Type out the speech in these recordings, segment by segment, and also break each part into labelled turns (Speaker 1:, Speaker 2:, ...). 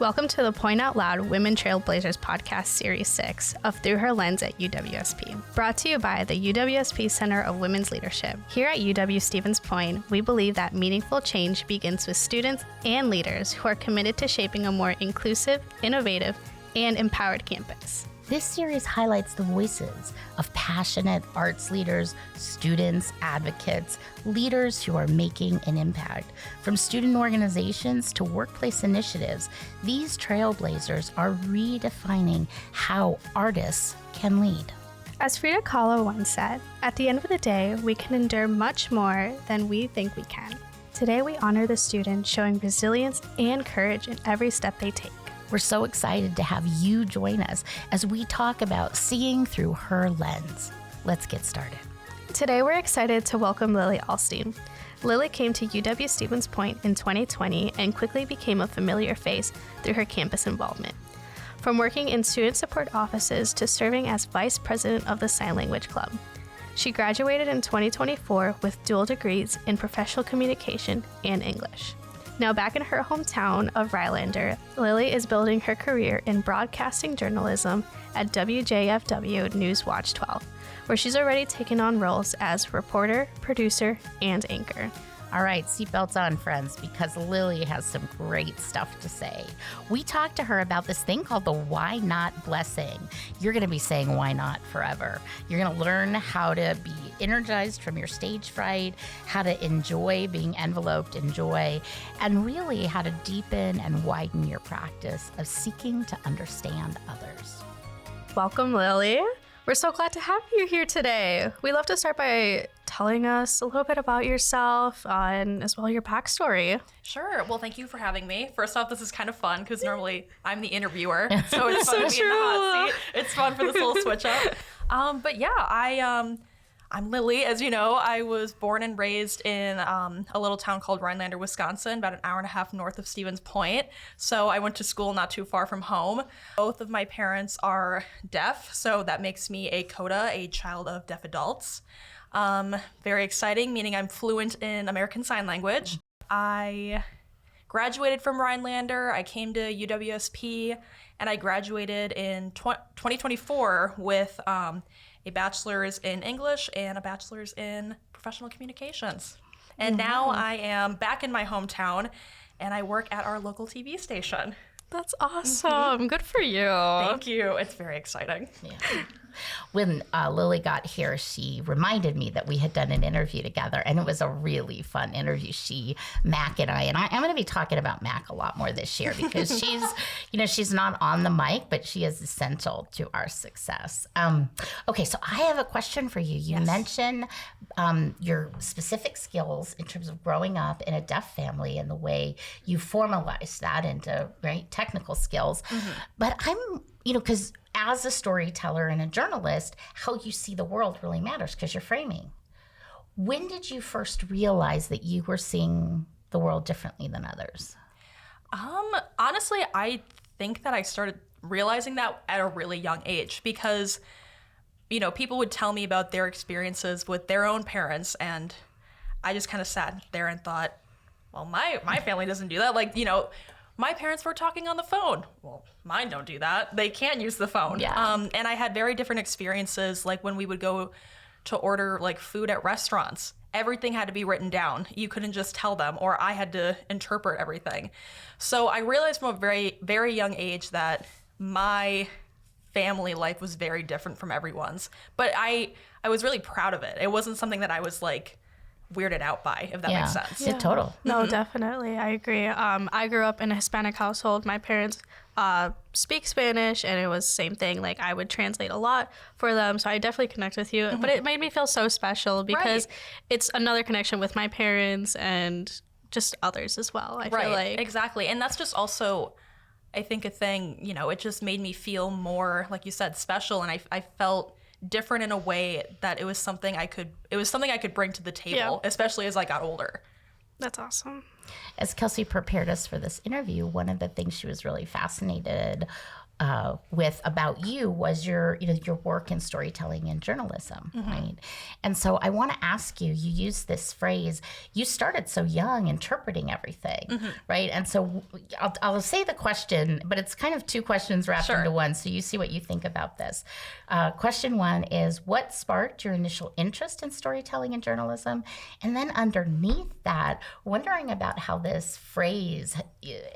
Speaker 1: Welcome to the Point Out Loud Women Trailblazers podcast series 6 of Through Her Lens at UWSP, brought to you by the UWSP Center of Women's Leadership. Here at UW Stevens Point, we believe that meaningful change begins with students and leaders who are committed to shaping a more inclusive, innovative, and empowered campus.
Speaker 2: This series highlights the voices of passionate arts leaders, students, advocates, leaders who are making an impact. From student organizations to workplace initiatives, these trailblazers are redefining how artists can lead.
Speaker 1: As Frida Kahlo once said, at the end of the day, we can endure much more than we think we can. Today, we honor the students showing resilience and courage in every step they take.
Speaker 2: We're so excited to have you join us as we talk about seeing through her lens. Let's get started.
Speaker 1: Today, we're excited to welcome Lily Alsteen. Lily came to UW Stevens Point in 2020 and quickly became a familiar face through her campus involvement. From working in student support offices to serving as vice president of the Sign Language Club. She graduated in 2024 with dual degrees in professional communication and English. Now back in her hometown of Rhinelander, Lily is building her career in broadcasting journalism at WJFW Newswatch 12, where she's already taken on roles as reporter, producer, and anchor.
Speaker 2: All right, seatbelts on, friends, because Lily has some great stuff to say. We talked to her about this thing called the why not blessing. You're going to be saying why not forever. You're going to learn how to be energized from your stage fright, how to enjoy being enveloped in joy, and really how to deepen and widen your practice of seeking to understand others.
Speaker 1: Welcome, Lily. We're so glad to have you here today. We love to start by telling us a little bit about yourself and as well your backstory.
Speaker 3: Sure. Well, thank you for having me. First off, this is kind of fun because normally I'm the interviewer, so it's fun to be in the hot seat. It's fun for this little switch up. But yeah, I'm Lily. As you know, I was born and raised in a little town called Rhinelander, Wisconsin, about an hour and a half north of Stevens Point. So I went to school not too far from home. Both of my parents are deaf, so that makes me a CODA, a child of deaf adults. Very exciting, meaning I'm fluent in American Sign Language. I graduated from Rhinelander. I came to UWSP, and I graduated in 2024 with a bachelor's in English and a bachelor's in professional communications. And now I am back in my hometown, and I work at our local TV station.
Speaker 1: That's awesome. Mm-hmm. Good for you.
Speaker 3: Thank you. It's very exciting.
Speaker 2: Yeah. When Lily got here, she reminded me that we had done an interview together, and it was a really fun interview. Mac and I'm going to be talking about Mac a lot more this year because she's not on the mic, but she is essential to our success. Okay, so I have a question for you. You mentioned your specific skills in terms of growing up in a deaf family and the way you formalized that into technical skills. Mm-hmm. But because as a storyteller and a journalist, how you see the world really matters because you're framing. When did you first realize that you were seeing the world differently than others?
Speaker 3: Honestly, I think that I started realizing that at a really young age because, people would tell me about their experiences with their own parents, and I just kind of sat there and thought, well, my family doesn't do that. My parents were talking on the phone. Well, mine don't do that. They can't use the phone.
Speaker 2: Yeah.
Speaker 3: And I had very different experiences, like when we would go to order food at restaurants. Everything had to be written down. You couldn't just tell them, or I had to interpret everything. So I realized from a very, very young age that my family life was very different from everyone's. But I was really proud of it. It wasn't something that I was weirded out by, if that makes sense.
Speaker 2: Yeah, total.
Speaker 1: No, definitely. I agree. I grew up in a Hispanic household. My parents speak Spanish, and it was the same thing. I would translate a lot for them, so I definitely connect with you. Mm-hmm. But it made me feel so special because it's another connection with my parents and just others as well, I feel like.
Speaker 3: Exactly. And that's just also, I think, a thing, it just made me feel more, like you said, special, and I felt different in a way that it was something I could bring to the table, especially as I got older.
Speaker 1: That's awesome.
Speaker 2: As Kelsey prepared us for this interview, one of the things she was really fascinated with about you was your work in storytelling and journalism, right? And so I want to ask you, you used this phrase, you started so young interpreting everything, right? And so I'll say the question, but it's kind of two questions wrapped into one, so you see what you think about this. Question one is, what sparked your initial interest in storytelling and journalism? And then underneath that, wondering about how this phrase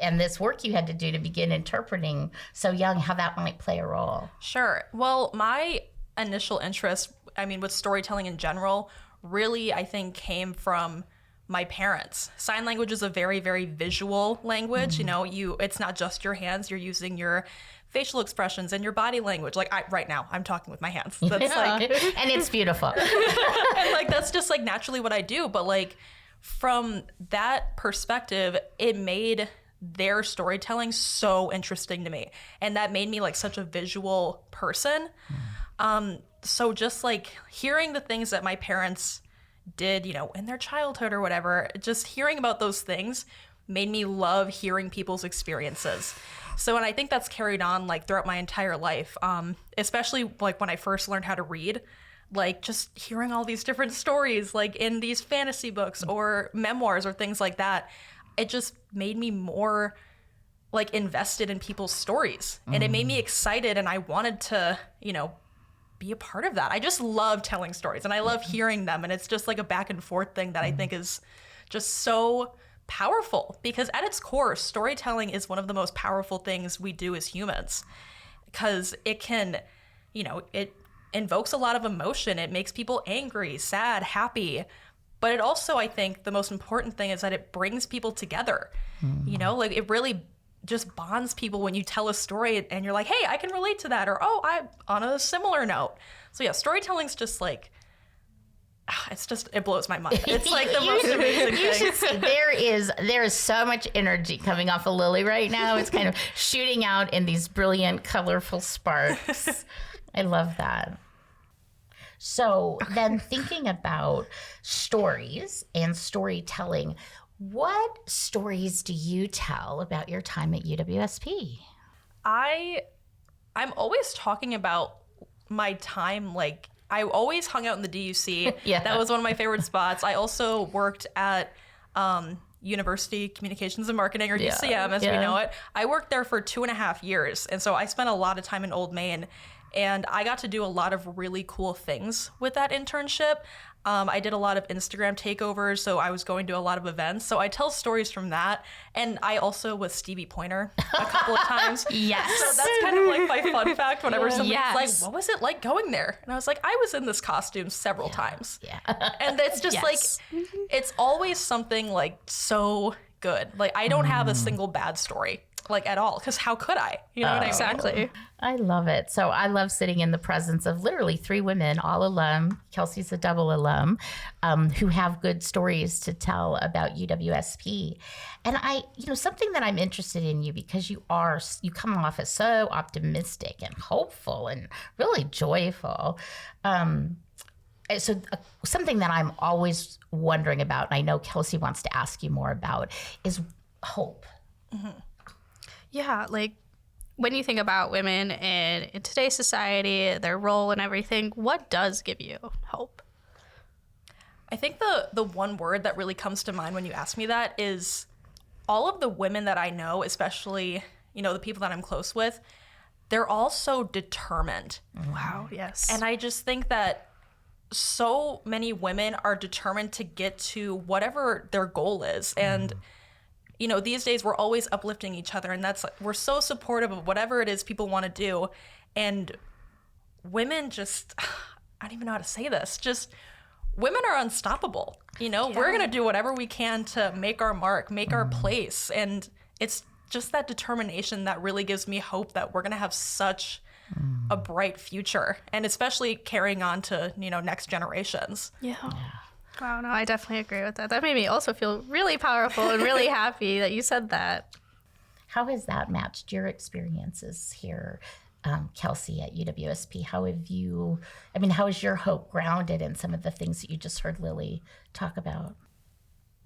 Speaker 2: and this work you had to do to begin interpreting so young, how that might play a role.
Speaker 3: Sure. Well, my initial interest, with storytelling in general, really, I think, came from my parents. Sign language is a very, very visual language. It's not just your hands. You're using your facial expressions and your body language. Right now, I'm talking with my hands. That's
Speaker 2: and it's beautiful.
Speaker 3: And that's just naturally what I do. But from that perspective, it made their storytelling so interesting to me, and that made me such a visual person. So just hearing the things that my parents did, in their childhood or whatever, just hearing about those things made me love hearing people's experiences. So, and I think that's carried on throughout my entire life, especially when I first learned how to read. Just hearing all these different stories in these fantasy books or memoirs or things like that, it just made me more invested in people's stories, and it made me excited, and I wanted to be a part of that. I just love telling stories, and I love hearing them, and it's just a back and forth thing that I think is just so powerful, because at its core, storytelling is one of the most powerful things we do as humans, because it can, it invokes a lot of emotion. It makes people angry, sad, happy. But it also, I think, the most important thing is that it brings people together. It really just bonds people when you tell a story and you're like, hey, I can relate to that. Or, oh, I'm on a similar note. So yeah, storytelling's just it blows my mind. It's the most amazing thing.
Speaker 2: You should see, there is so much energy coming off of Lily right now. It's kind of shooting out in these brilliant, colorful sparks. I love that. So then thinking about stories and storytelling, what stories do you tell about your time at UWSP?
Speaker 3: I'm always talking about my time. I always hung out in the DUC.
Speaker 2: Yeah.
Speaker 3: That was one of my favorite spots. I also worked at University Communications and Marketing, or UCM as we know it. I worked there for 2.5 years. And so I spent a lot of time in Old Main. And I got to do a lot of really cool things with that internship. I did a lot of Instagram takeovers, so I was going to a lot of events. So I tell stories from that. And I also was Stevie Pointer a couple of times.
Speaker 2: Yes.
Speaker 3: So that's kind of my fun fact whenever somebody's what was it like going there? And I was I was in this costume several times.
Speaker 2: Yeah.
Speaker 3: And it's just it's always something so good. I don't have a single bad story. At all, because how could I? You know what I mean?
Speaker 1: Exactly.
Speaker 2: I love it. So I love sitting in the presence of literally 3 women, all alum. Kelsey's a double alum, who have good stories to tell about UWSP. And something that I'm interested in you, because you come off as so optimistic and hopeful and really joyful. So something that I'm always wondering about, and I know Kelsey wants to ask you more about, is hope.
Speaker 1: Mm-hmm. Yeah, when you think about women in today's society, their role and everything, what does give you hope?
Speaker 3: I think the one word that really comes to mind when you ask me that is all of the women that I know, especially, the people that I'm close with, they're all so determined.
Speaker 1: Wow, yes.
Speaker 3: And I just think that so many women are determined to get to whatever their goal is. And these days we're always uplifting each other, and we're so supportive of whatever it is people want to do. And women just, I don't even know how to say this, just women are unstoppable. We're going to do whatever we can to make our mark, make our place. And it's just that determination that really gives me hope that we're going to have such a bright future, and especially carrying on to, next generations.
Speaker 1: Yeah. Wow, no, I definitely agree with that. That made me also feel really powerful and really happy that you said that.
Speaker 2: How has that matched your experiences here, Kelsey, at UWSP? How is your hope grounded in some of the things that you just heard Lily talk about?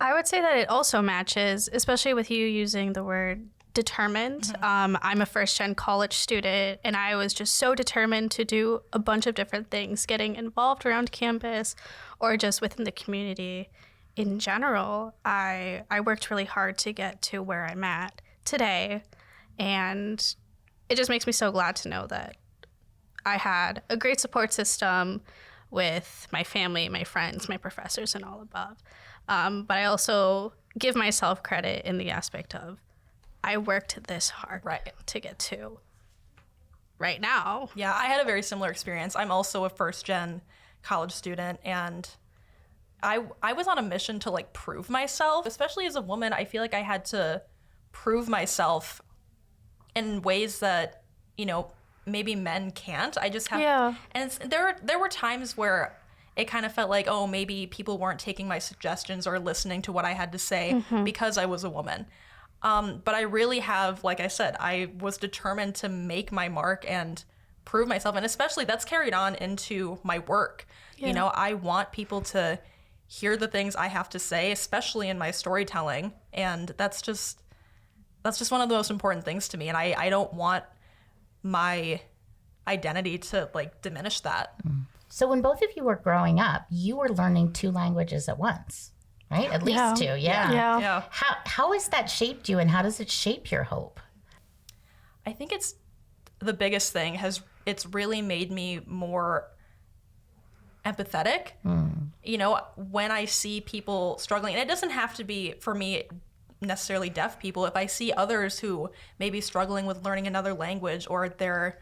Speaker 1: I would say that it also matches, especially with you using the word determined.
Speaker 3: Mm-hmm.
Speaker 1: I'm a first-gen college student, and I was just so determined to do a bunch of different things, getting involved around campus or just within the community in general. I worked really hard to get to where I'm at today, and it just makes me so glad to know that I had a great support system with my family, my friends, my professors, and all above. But I also give myself credit in the aspect of I worked this hard to get to right now.
Speaker 3: Yeah, I had a very similar experience. I'm also a first-gen college student, and I was on a mission to like prove myself. Especially as a woman, I feel like I had to prove myself in ways that, you know, maybe men can't. I just have, and there were times where it kind of felt like, oh, maybe people weren't taking my suggestions or listening to what I had to say because I was a woman. But I really have, like I said, I was determined to make my mark and prove myself. And especially that's carried on into my work. You know, I want people to hear the things I have to say, especially in my storytelling. And that's just one of the most important things to me. And I don't want my identity to like diminish that.
Speaker 2: So when both of you were growing up, you were learning 2 languages at once, right? At least 2,
Speaker 1: Yeah.
Speaker 2: How has that shaped you, and how does it shape your hope?
Speaker 3: I think it's the biggest thing it's really made me more empathetic. You know, when I see people struggling, and it doesn't have to be for me necessarily deaf people. If I see others who may be struggling with learning another language, or they're,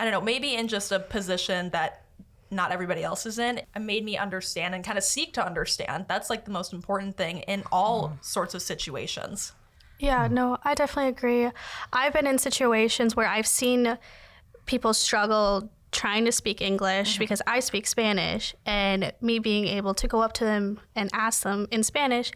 Speaker 3: I don't know, maybe in just a position that not everybody else is in, it made me understand and kind of seek to understand. That's like the most important thing in all sorts of situations.
Speaker 1: Yeah, no, I definitely agree. I've been in situations where I've seen people struggle trying to speak English because I speak Spanish, and me being able to go up to them and ask them in Spanish,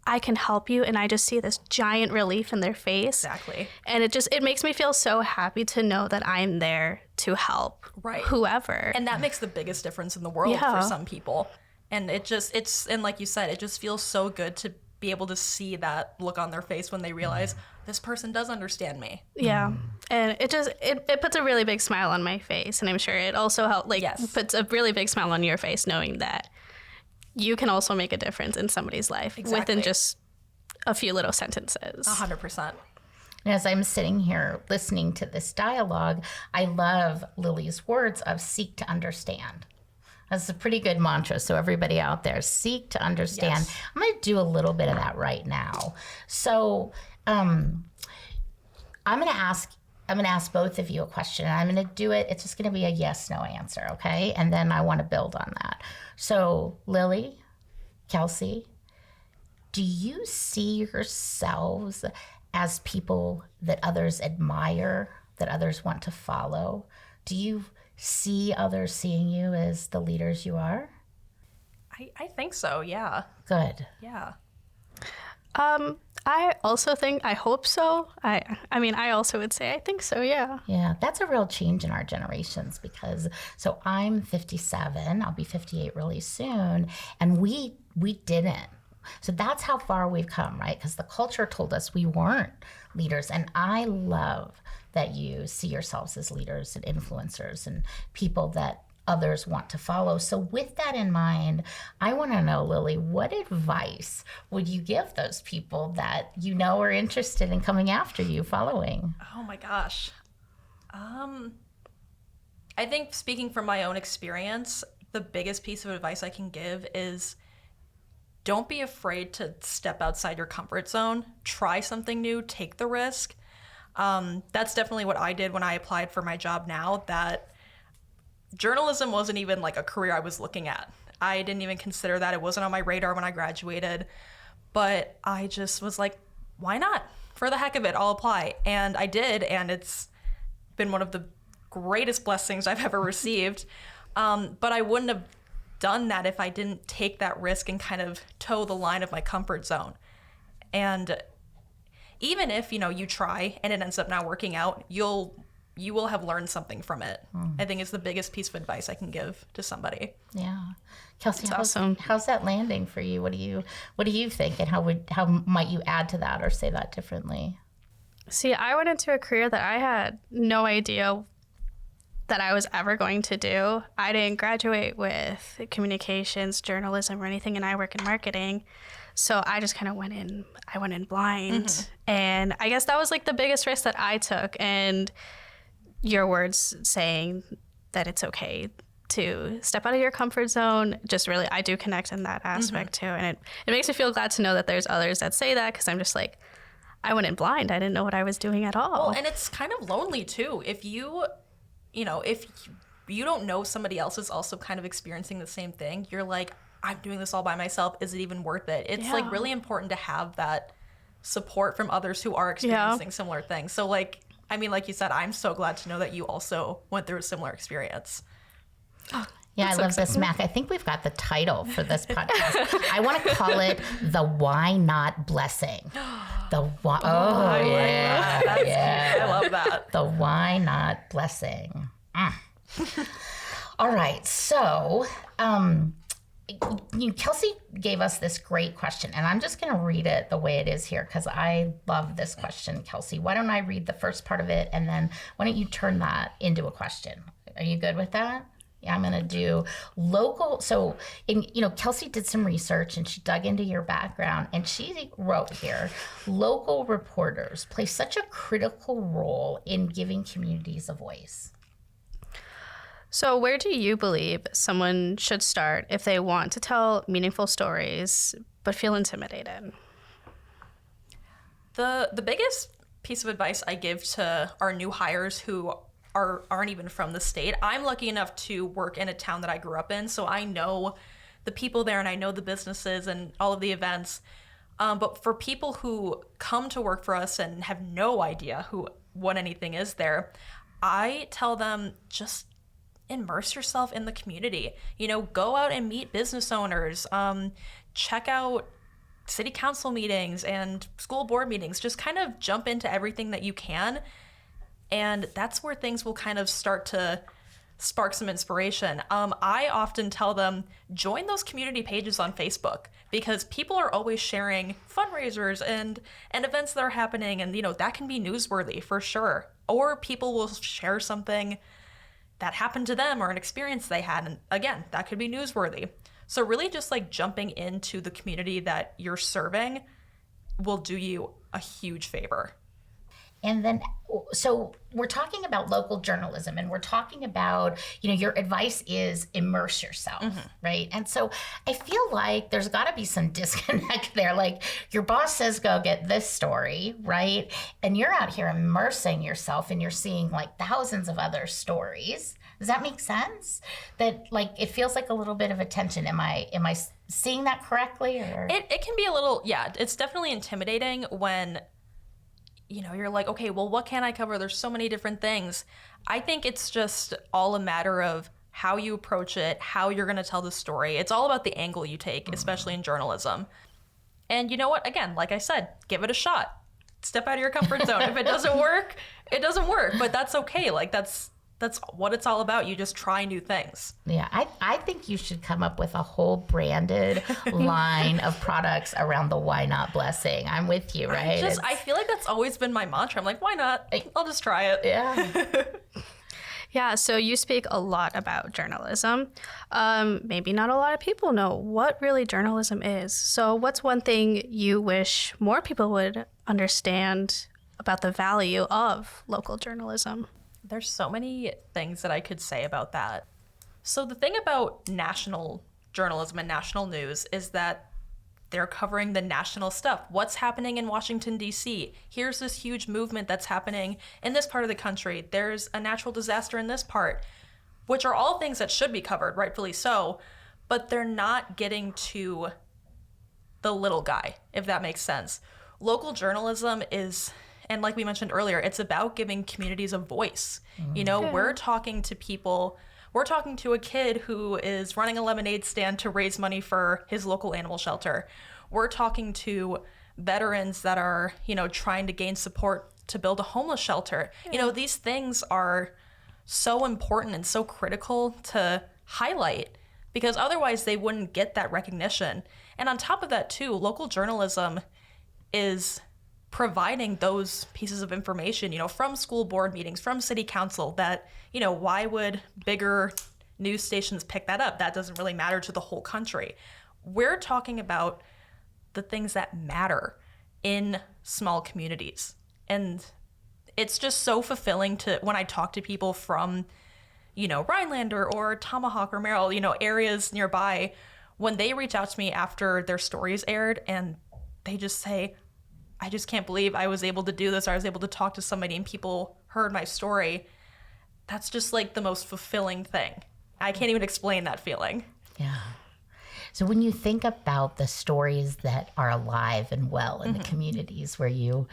Speaker 1: I can help you, and I just see this giant relief in their face.
Speaker 3: Exactly.
Speaker 1: And it makes me feel so happy to know that I'm there to help whoever.
Speaker 3: And that makes the biggest difference in the world for some people. And and like you said, it just feels so good to be able to see that look on their face when they realize this person does understand me.
Speaker 1: Yeah. And it puts a really big smile on my face, and I'm sure it also puts a really big smile on your face knowing that you can also make a difference in somebody's life within just a few little sentences.
Speaker 3: 100%.
Speaker 2: And as I'm sitting here listening to this dialogue, I love Lily's words of seek to understand. That's a pretty good mantra. So everybody out there, seek to understand. Yes. I'm going to do a little bit of that right now. So I'm going to ask both of you a question. And I'm going to do it. It's just going to be a yes, no answer. Okay. And then I want to build on that. So Lily, Kelsey, do you see yourselves as people that others admire, that others want to follow? Do you see others seeing you as the leaders you are?
Speaker 3: I think so, yeah.
Speaker 2: Good.
Speaker 3: Yeah.
Speaker 1: I also think, I hope so. I also would say I think so, yeah.
Speaker 2: Yeah, that's a real change in our generations because, so I'm 57, I'll be 58 really soon, and we didn't. So that's how far we've come, right? Because the culture told us we weren't leaders, and I love that you see yourselves as leaders and influencers and people that others want to follow. So with that in mind, I want to know, Lily, what advice would you give those people that you know are interested in coming after you, following?
Speaker 3: Oh my gosh. I think speaking from my own experience, the biggest piece of advice I can give is don't be afraid to step outside your comfort zone. Try something new, take the risk. That's definitely what I did when I applied for my job now, that journalism wasn't even like a career I was looking at. I didn't even consider that. It wasn't on my radar when I graduated. But I just was like, why not? For the heck of it, I'll apply. And I did, and it's been one of the greatest blessings I've ever received. But I wouldn't have done that if I didn't take that risk and kind of toe the line of my comfort zone. And even if, you try and it ends up not working out, you'll you will have learned something from it. I think is the biggest piece of advice I can give to somebody.
Speaker 2: Yeah. Kelsey,
Speaker 1: awesome.
Speaker 2: How's that landing for you? What do you think, and how might you add to that or say that differently?
Speaker 1: See, I went into a career that I had no idea that I was ever going to do. I didn't graduate with communications, journalism, or anything, and I work in marketing. So I just kind of went in blind. And I guess that was like the biggest risk that I took. And your words saying that it's okay to step out of your comfort zone, just really, I do connect in that aspect too. And it makes me feel glad to know that there's others that say that, because I'm just like, I went in blind. I didn't know what I was doing at all.
Speaker 3: Well, and it's kind of lonely too. If you don't know somebody else is also kind of experiencing the same thing, you're like, I'm doing this all by myself. Is it even worth it? It's like really important to have that support from others who are experiencing similar things. So like, I mean, like you said, I'm so glad to know that you also went through a similar experience.
Speaker 2: Yeah, I love this, Mac. I think we've got the title for this podcast. I want to call it the Why Not Blessing. The why. Oh, yeah.
Speaker 3: I love that.
Speaker 2: The Why Not Blessing. All right. So, Kelsey gave us this great question, and I'm just going to read it the way it is here because I love this question, Kelsey. Why don't I read the first part of it, and then why don't you turn that into a question? Are you good with that? Yeah, I'm going to do local. So, Kelsey did some research and she dug into your background, and she wrote here, local reporters play such a critical role in giving communities a voice.
Speaker 1: So where do you believe someone should start if they want to tell meaningful stories but feel intimidated?
Speaker 3: The biggest piece of advice I give to our new hires who aren't even from the state, I'm lucky enough to work in a town that I grew up in, so I know the people there and I know the businesses and all of the events. But for people who come to work for us and have no idea what anything is there, I tell them just immerse yourself in the community. Go out and meet business owners, check out city council meetings and school board meetings. Just kind of jump into everything that you can. And that's where things will kind of start to spark some inspiration. I often tell them, join those community pages on Facebook, because people are always sharing fundraisers and events that are happening. And, that can be newsworthy for sure. Or people will share something that happened to them or an experience they had. And again, that could be newsworthy. So really just like jumping into the community that you're serving will do you a huge favor.
Speaker 2: And then, so we're talking about local journalism, and we're talking about, your advice is immerse yourself, right? And so I feel like there's got to be some disconnect there. Like your boss says, go get this story, right? And you're out here immersing yourself and you're seeing like thousands of other stories. Does that make sense? That like, it feels like a little bit of a tension. Am I seeing that correctly? Or?
Speaker 3: It can be a little, it's definitely intimidating when you're like, okay, well, what can I cover? There's so many different things. I think it's just all a matter of how you approach it, how you're going to tell the story. It's all about the angle you take, especially in journalism. And you know what? Again, like I said, give it a shot. Step out of your comfort zone. If it doesn't work, it doesn't work. But that's okay. Like that's what it's all about. You just try new things.
Speaker 2: Yeah, I think you should come up with a whole branded line of products around the Why Not Blessing. I'm with you, right?
Speaker 3: I feel like that's always been my mantra. I'm like, why not? I'll just try it.
Speaker 2: Yeah.
Speaker 1: Yeah, so you speak a lot about journalism. Maybe not a lot of people know what really journalism is. So what's one thing you wish more people would understand about the value of local journalism?
Speaker 3: There's so many things that I could say about that. So the thing about national journalism and national news is that they're covering the national stuff. What's happening in Washington, D.C.? Here's this huge movement that's happening in this part of the country. There's a natural disaster in this part, which are all things that should be covered, rightfully so, but they're not getting to the little guy, if that makes sense. Local journalism is... And like we mentioned earlier, it's about giving communities a voice. We're talking to people. We're talking to a kid who is running a lemonade stand to raise money for his local animal shelter. We're talking to veterans that are, trying to gain support to build a homeless shelter. These things are so important and so critical to highlight, because otherwise they wouldn't get that recognition. And on top of that too, local journalism is providing those pieces of information, from school board meetings, from city council, that, why would bigger news stations pick that up? That doesn't really matter to the whole country. We're talking about the things that matter in small communities. And it's just so fulfilling when I talk to people from, Rhinelander or Tomahawk or Merrill, areas nearby, when they reach out to me after their stories aired and they just say, I just can't believe I was able to do this, or I was able to talk to somebody and people heard my story. That's just like the most fulfilling thing. I can't even explain that feeling.
Speaker 2: Yeah. So when you think about the stories that are alive and well in the communities where you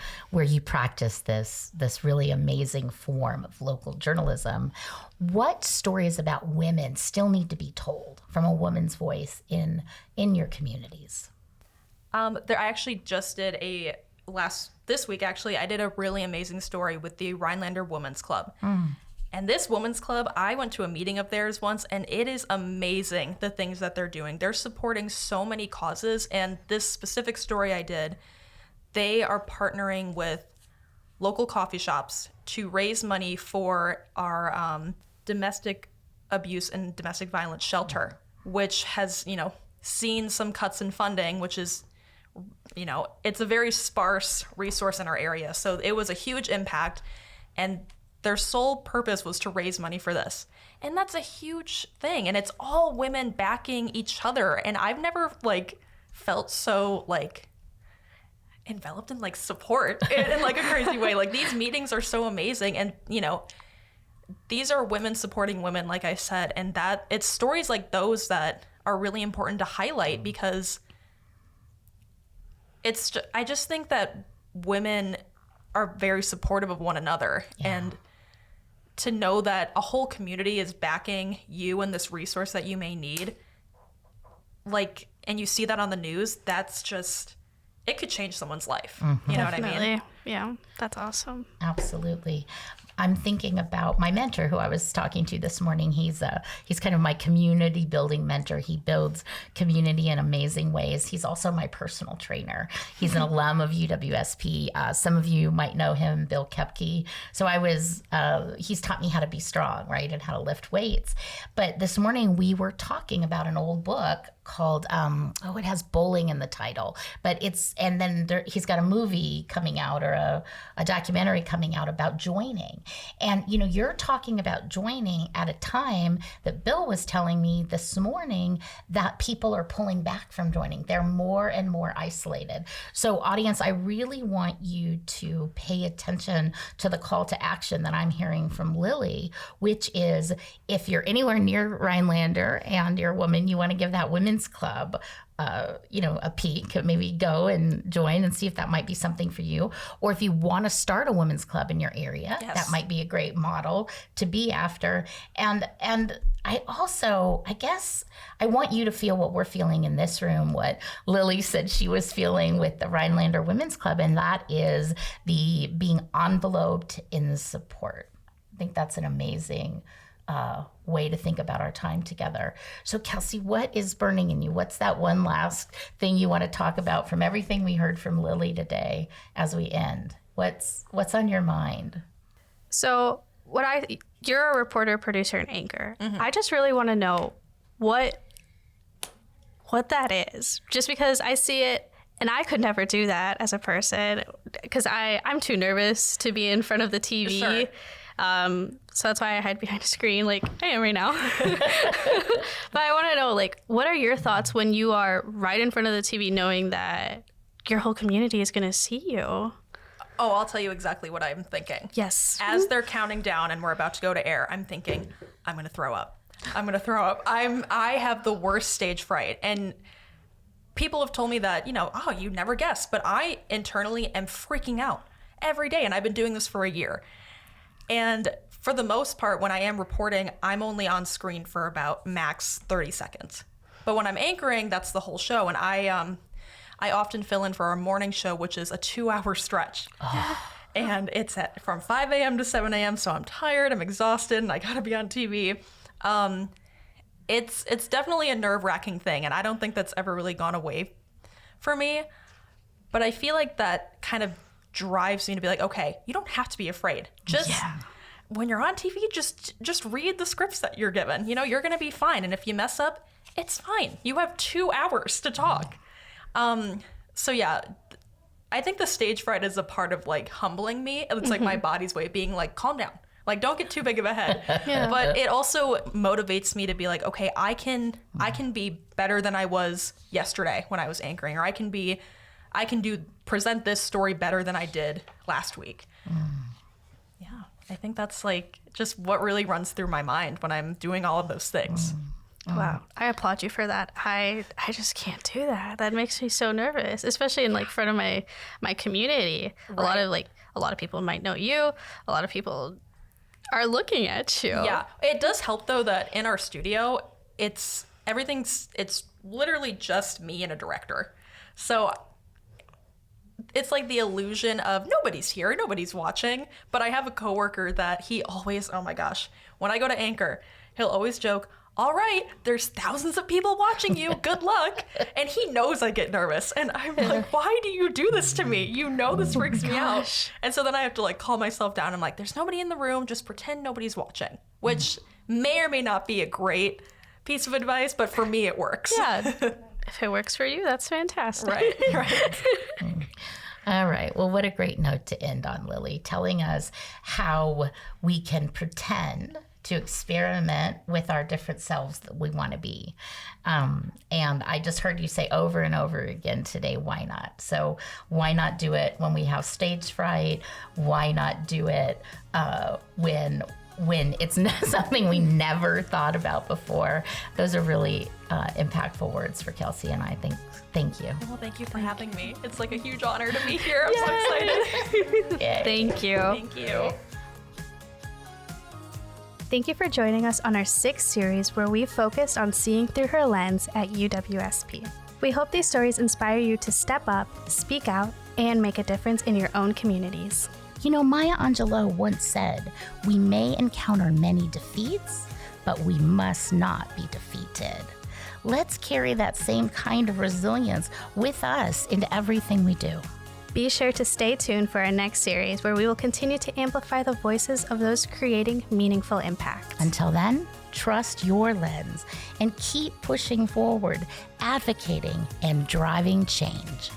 Speaker 2: practice this really amazing form of local journalism, what stories about women still need to be told from a woman's voice in your communities?
Speaker 3: I actually just did this week, I did a really amazing story with the Rhinelander Women's Club. And this women's club, I went to a meeting of theirs once, and it is amazing the things that they're doing. They're supporting so many causes, and this specific story I did, they are partnering with local coffee shops to raise money for our domestic abuse and domestic violence shelter, which has, seen some cuts in funding, which is, it's a very sparse resource in our area. So it was a huge impact, and their sole purpose was to raise money for this. And that's a huge thing. And it's all women backing each other. And I've never felt so enveloped in support in a crazy way. These meetings are so amazing. And, these are women supporting women, like I said, and that it's stories like those that are really important to highlight, because I just think that women are very supportive of one another. Yeah. And to know that a whole community is backing you and this resource that you may need, and you see that on the news, that's just, it could change somee's life. You know
Speaker 1: Definitely.
Speaker 3: What I mean?
Speaker 1: Yeah, that's awesome.
Speaker 2: Absolutely. I'm thinking about my mentor who I was talking to this morning. He's kind of my community building mentor. He builds community in amazing ways. He's also my personal trainer. He's an alum of UWSP. Some of you might know him, Bill Kepke. So he's taught me how to be strong, right? And how to lift weights. But this morning we were talking about an old book called, it has bowling in the title, but he's got a movie coming out, or a documentary coming out about joining. And, you're talking about joining at a time that Bill was telling me this morning that people are pulling back from joining. They're more and more isolated. So audience, I really want you to pay attention to the call to action that I'm hearing from Lily, which is, if you're anywhere near Rhinelander and you're a woman, you want to give that women's club a peek, maybe go and join and see if that might be something for you. Or if you want to start a women's club in your area, yes, that might be a great model to be after. And I guess I want you to feel what we're feeling in this room, what Lily said she was feeling with the Rhinelander Women's Club, and that is the being enveloped in support. I think that's an amazing way to think about our time together. So Kelsey, what is burning in you? What's that one last thing you want to talk about from everything we heard from Lily today as we end? What's on your mind?
Speaker 1: So you're a reporter, producer, and anchor. I just really want to know what that is, just because I see it and I could never do that as a person, because I'm too nervous to be in front of the TV. Sure. So that's why I hide behind a screen like I am right now. But I want to know, what are your thoughts when you are right in front of the TV knowing that your whole community is going to see you?
Speaker 3: Oh, I'll tell you exactly what I'm thinking.
Speaker 1: Yes.
Speaker 3: As they're counting down and we're about to go to air, I'm thinking, I'm going to throw up. I have the worst stage fright. And people have told me that, you never guess. But I internally am freaking out every day. And I've been doing this for a year. And for the most part, when I am reporting, I'm only on screen for about max 30 seconds. But when I'm anchoring, that's the whole show. And I often fill in for our morning show, which is a 2-hour stretch. And it's from 5 a.m. to 7 a.m., so I'm tired, I'm exhausted, and I gotta be on TV. It's definitely a nerve-wracking thing, and I don't think that's ever really gone away for me. But I feel like that kind of drives me to be like, okay, you don't have to be afraid. When you're on TV, just read the scripts that you're given. You know, you're gonna be fine, and if you mess up, it's fine. You have 2 hours to talk. So yeah, I think the stage fright is a part of like humbling me. It's like my body's way of being like, calm down. Like, don't get too big of a head. But it also motivates me to be like, okay, I can be better than I was yesterday when I was anchoring, or I can present this story better than I did last week. Yeah, I think that's like just what really runs through my mind when I'm doing all of those things.
Speaker 1: Wow, I applaud you for that. I just can't do that. That makes me so nervous, especially in like front of my community.
Speaker 3: Right.
Speaker 1: A lot of people might know you. A lot of people are looking at you.
Speaker 3: Yeah, it does help though that in our studio, it's literally just me and a director. So it's like the illusion of nobody's here, nobody's watching. But I have a coworker that he always, oh my gosh, when I go to anchor, he'll always joke, all right, there's thousands of people watching you. Good luck. And he knows I get nervous. And I'm like, why do you do this to me? You know this freaks me out. And so then I have to like calm myself down. I'm like, there's nobody in the room. Just pretend nobody's watching, which may or may not be a great piece of advice, but for me, it works.
Speaker 1: Yeah. If it works for you, that's fantastic.
Speaker 3: Right.
Speaker 2: All right. Well, what a great note to end on, Lily, telling us how we can pretend to experiment with our different selves that we want to be. And I just heard you say over and over again today, why not? So why not do it when we have stage fright? Why not do it when it's something we never thought about before? Those are really impactful words for Kelsey, and I think thank you.
Speaker 3: Well, thank you for having me. It's like a huge honor to be here. I'm so excited.
Speaker 1: Thank you.
Speaker 3: Thank you.
Speaker 1: Thank you for joining us on our 6th series where we focused on seeing through her lens at UWSP. We hope these stories inspire you to step up, speak out, and make a difference in your own communities.
Speaker 2: You know, Maya Angelou once said, we may encounter many defeats, but we must not be defeated. Let's carry that same kind of resilience with us into everything we do.
Speaker 1: Be sure to stay tuned for our next series where we will continue to amplify the voices of those creating meaningful impact.
Speaker 2: Until then, trust your lens and keep pushing forward, advocating, and driving change.